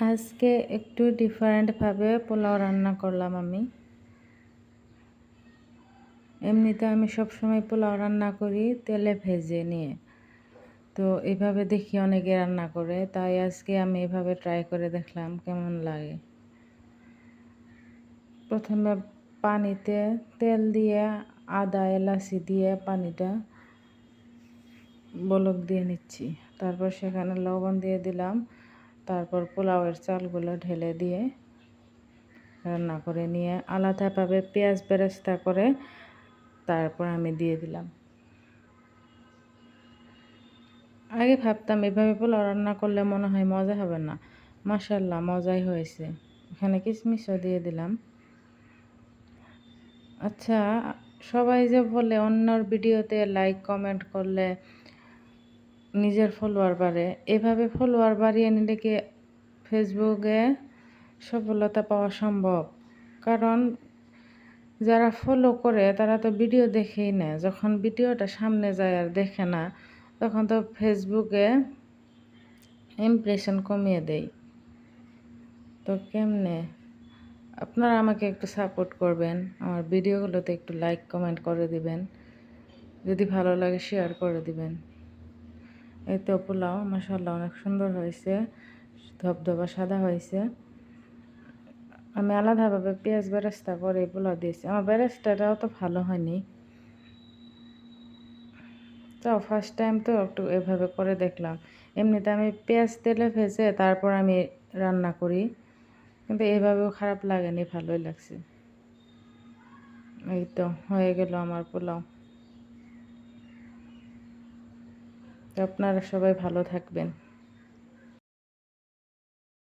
আজকে একটু ডিফারেন্টভাবে পোলাও রান্না করলাম আমি। এমনিতে আমি সবসময় পোলাও রান্না করি তেলে ভেজে নিয়ে। তো এভাবে দেখি অনেকে রান্না করে, তাই আজকে আমি এভাবে ট্রাই করে দেখলাম কেমন লাগে। প্রথমে পানিতে তেল দিয়ে আদা এলাচি দিয়ে পানিটা বলক দিয়ে নিচ্ছি। তারপর সেখানে লবণ দিয়ে দিলাম। তারপর পোলাওয়ের চালগুলো ঢেলে দিয়ে রান্না করে নিয়ে আলাদাভাবে পেঁয়াজ বেরেস্তা করে তারপর আমি দিয়ে দিলাম। আগে ভাবতাম এভাবে পোলাও রান্না করলে মনে হয় মজা হবে না, মাশাআল্লাহ মজাই হয়েছে। এখানে কিশমিশও দিয়ে দিলাম। আচ্ছা, সবাই যে বলে অন্যর ভিডিওতে লাইক কমেন্ট করলে নিজের ফলোয়ার বাড়ে, এভাবে ফলোয়ার বাড়িয়ে নিলে কি ফেসবুকে সফলতা পাওয়া সম্ভব? কারণ যারা ফলো করে তারা তো ভিডিও দেখেই না, যখন ভিডিওটা সামনে যায় আর দেখে না, তখন তো ফেসবুকে ইমপ্রেশন কমিয়ে দেয়। তো কেমনে? আপনারা আমাকে একটু সাপোর্ট করবেন, আমার ভিডিওগুলোতে একটু লাইক কমেন্ট করে দিবেন, যদি ভালো লাগে শেয়ার করে দিবেন। এই তো পোলাও মাশাআল্লাহ অনেক সুন্দর হয়েছে, ধবধবা সাদা হয়েছে। আমি আলাদাভাবে পেঁয়াজ বেরেস্তা করে পোলাও দিয়েছি। আমার বেরেস্তাটাও তো ভালো হয়নি, তাও ফার্স্ট টাইম তো একটু এভাবে করে দেখলাম। এমনিতে আমি পেঁয়াজ তেলে ভেজে তারপর আমি রান্না করি, কিন্তু এভাবেও খারাপ লাগেনি, ভালোই লাগছে। এই তো হয়ে গেল আমার পোলাও। তো আপনারা সবাই ভালো থাকবেন।